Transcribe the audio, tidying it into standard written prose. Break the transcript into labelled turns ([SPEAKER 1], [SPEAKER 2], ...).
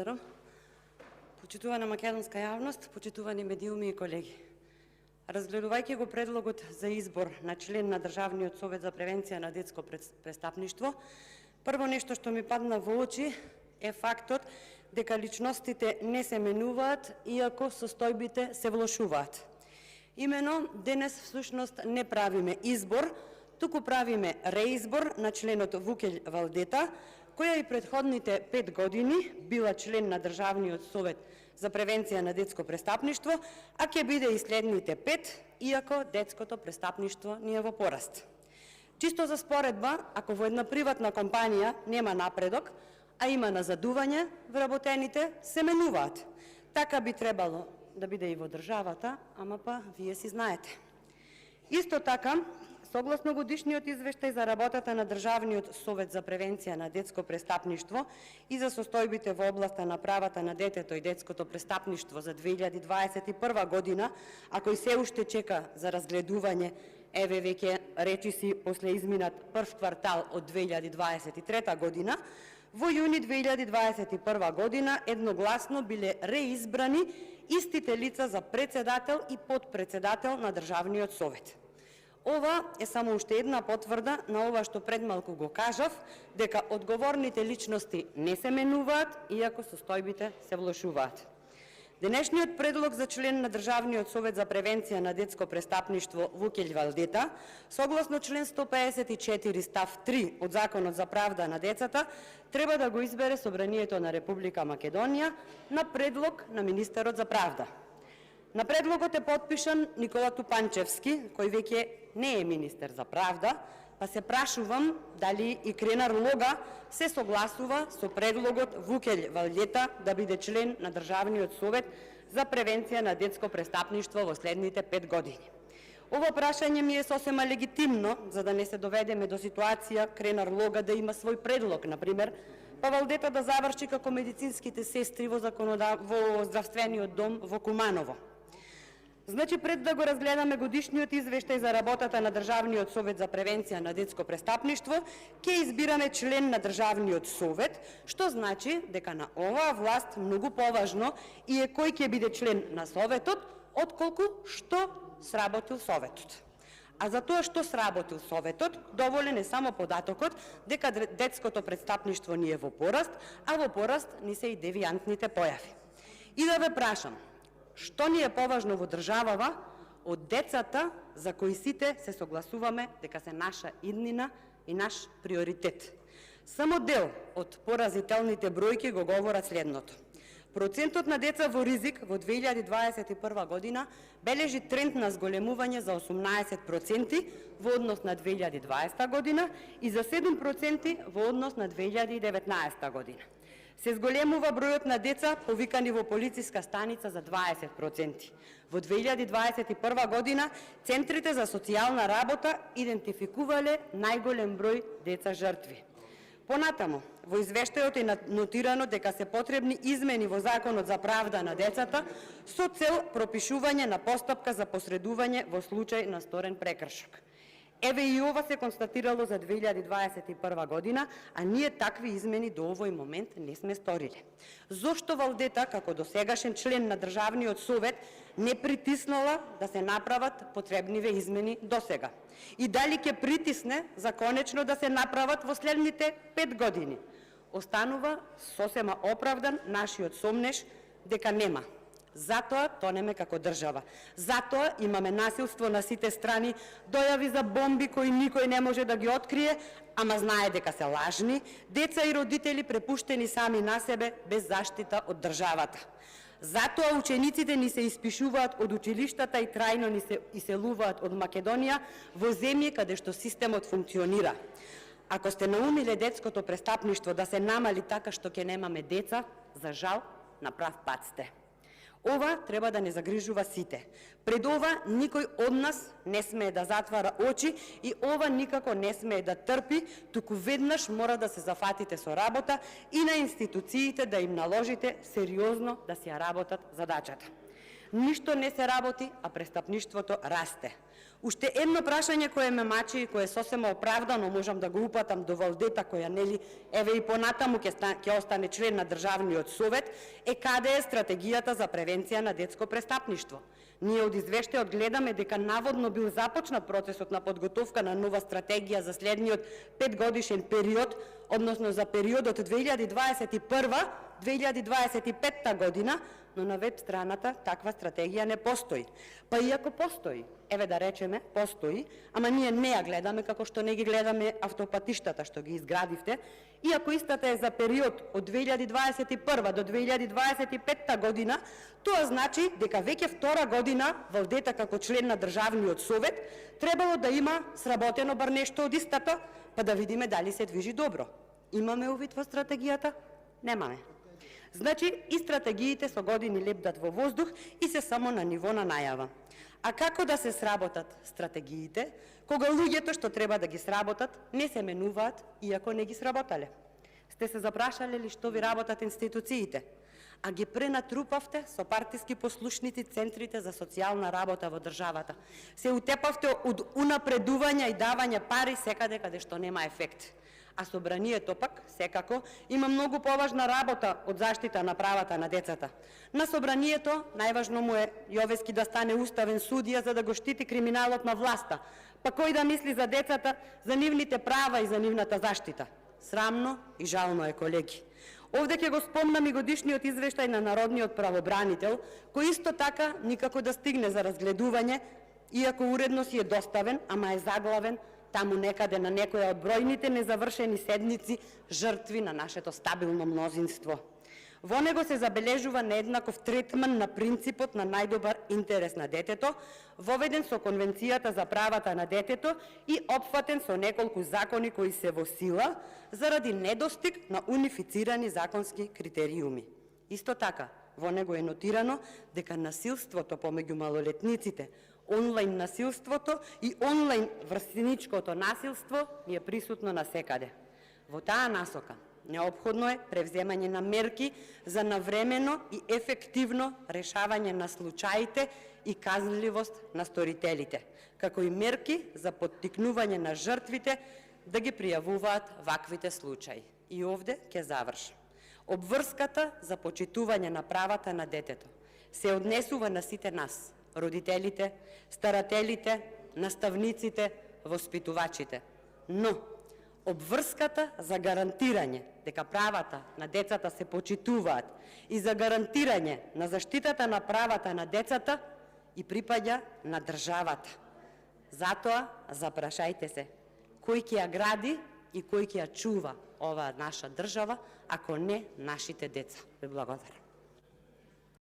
[SPEAKER 1] благодарам. Почитувана македонска јавност, почитувани медиуми и колеги. Разгледувајќи го предлогот за избор на член на Државниот совет за превенција на детско престапништво, прво нешто што ми падна во очи е фактот дека личностите не се менуваат, иако состојбите се влошуваат. Имено, денес всушност не правиме избор, туку правиме реизбор на членот Вукелј Валдета, која и предходните 5 години била член на Државниот совет за превенција на детско престапништво, а ќе биде и следните 5, иако детското престапништво ни е во пораст. Чисто за споредба, ако во една приватна компанија нема напредок, а има назадување, вработените се менуваат. Така би требало да биде и во државата, ама па вие си знаете. Исто така, согласно годишниот извештај за работата на Државниот совет за превенција на детско престапништво и за состојбите во областа на правата на детето и детското престапништво за 2021 година, а кој се уште чека за разгледување, еве веќе речиси после изминат прв квартал од 2023 година, во јуни 2021 година едногласно биле реизбрани истите лица за председател и подпредседател на Државниот совет. Ова е само уште една потврда на ова што пред малку го кажав, дека одговорните личности не се менуваат, иако состојбите се влошуваат. Денешниот предлог за член на Државниот совет за превенција на детско престапништво Вукелј Валдета, согласно член 154 став 3 од Законот за правда на децата, треба да го избере Собранието на Република Македонија на предлог на министерот за правда. На предлогот е подпишан Никола Тупанчевски, кој веќе не е министер за правда, па се прашувам дали и Кренар Лога се согласува со предлогот Вукелј Валдета да биде член на Државниот совет за превенција на детско престапништво во следните 5 години. Ова прашање ми е сосема легитимно, за да не се доведеме до ситуација Кренар Лога да има свој предлог, например, па Валдета да заврши како медицинските сестри во здравствениот дом во Куманово. Значи, пред да го разгледаме годишниот извештај за работата на Државниот совет за превенција на детско престапништво, ќе избираме член на Државниот совет, што значи дека на оваа власт многу поважно и е кој ќе биде член на советот, отколку што сработил советот. А за тоа што сработил советот, доволен е само податокот дека детското престапништво ни е во пораст, а во пораст ни се и девијантните појави. И да ве прашам, што ни е поважно во државава од децата за кои сите се согласуваме дека се наша иднина и наш приоритет? Само дел од поразителните бројки го говорат следното. Процентот на деца во ризик во 2021 година бележи тренд на зголемување за 18% во однос на 2020 година и за 7% во однос на 2019 година. Се зголемува бројот на деца повикани во полициска станица за 20%. Во 2021 година центрите за социјална работа идентификувале најголем број деца жртви. Понатамо, во извештајот е нотирано дека се потребни измени во Законот за правда на децата со цел пропишување на постапка за посредување во случај на сторен прекршок. Еве и ова се констатирало за 2021 година, а ние такви измени до овој момент не сме сториле. Зошто Валдета, како досегашен член на Државниот совет, не притиснала да се направат потребниве измени досега? И дали ќе притисне за конечно да се направат во следните 5 години? Останува сосема оправдан нашиот сомнеш дека нема. Затоа тонеме како држава. Затоа имаме насилство на сите страни, дојави за бомби кои никој не може да ги открие, ама знае дека се лажни, деца и родители препуштени сами на себе без заштита од државата. Затоа учениците ни се испишуваат од училиштата и трајно ни се иселуваат од Македонија во земји каде што системот функционира. Ако сте наумиле детското престапништво да се намали така што ќе немаме деца, за жал, на прав пат сте. Ова треба да не загрижува сите. Пред ова никој од нас не смее да затвара очи и ова никако не смее да трпи, туку веднаш мора да се зафатите со работа и на институциите да им наложите сериозно да си ја работат задачата. Ништо не се работи, а престапништвото расте. Уште едно прашање кое ме мачи и кое сосема оправдано можам да го упатам до Валдета, која нели еве и понатаму ќе остане член на Државниот совет, е каде е стратегијата за превенција на детско престапништво. Ние од извештајот гледаме дека наводно бил започнат процесот на подготовка на нова стратегија за следниот 5-годишен период, односно за периодот 2021-2025 година, но на веб страната таква стратегија не постои. Па иако постои, еве да речеме, постои, ама ние не ја гледаме како што не ги гледаме автопатиштата што ги изградивте, иако истата е за период од 2021 до 2025 година, тоа значи дека веќе втора година Валдета како член на Државниот совет требало да има сработено бар нешто од истата, па да видиме дали се движи добро. Имаме увид во стратегијата? Немаме. Значи, и стратегиите со години лепдат во воздух и се само на ниво на најава. А како да се сработат стратегиите, кога луѓето што треба да ги сработат не се менуваат, иако не ги сработале? Сте се запрашале ли што ви работат институциите? А ги пренатрупавте со партиски послушници центрите за социјална работа во државата. Се утепавте од унапредување и давање пари секаде каде што нема ефект. А собранието пак, секако, има многу поважна работа од заштита на правата на децата. На собранието најважно му е Јовески да стане уставен судија за да го штити криминалот на власта, па кој да мисли за децата, за нивните права и за нивната заштита. Срамно и жално е, колеги. Овде ќе го спомнам и годишниот извештај на Народниот правобранител, кој исто така никако да стигне за разгледување, иако уредно си е доставен, ама е заглавен таму некаде на некоја од бројните незавршени седници жртви на нашето стабилно мнозинство. Во него се забележува нееднаков третман на принципот на најдобар интерес на детето, воведен со Конвенцијата за правата на детето и опфатен со неколку закони кои се во сила заради недостиг на унифицирани законски критериуми. Исто така, во него е нотирано дека насилството помеѓу малолетниците, онлайн насилството и онлайн врсничкото насилство ни е присутно насекаде. Во таа насока, неопходно е превземање на мерки за навремено и ефективно решавање на случаите и казнливост на сторителите, како и мерки за поттикнување на жртвите да ги пријавуваат ваквите случаи. И овде ќе завршам. Обврската за почитување на правата на детето се однесува на сите нас, родителите, старателите, наставниците, воспитувачите. Но обврската за гарантирање дека правата на децата се почитуваат и за гарантирање на заштитата на правата на децата и припаѓа на државата. Затоа запрашајте се, кој ќе ја гради и кој ќе ја чува оваа наша држава, ако не нашите деца. Ви благодарам.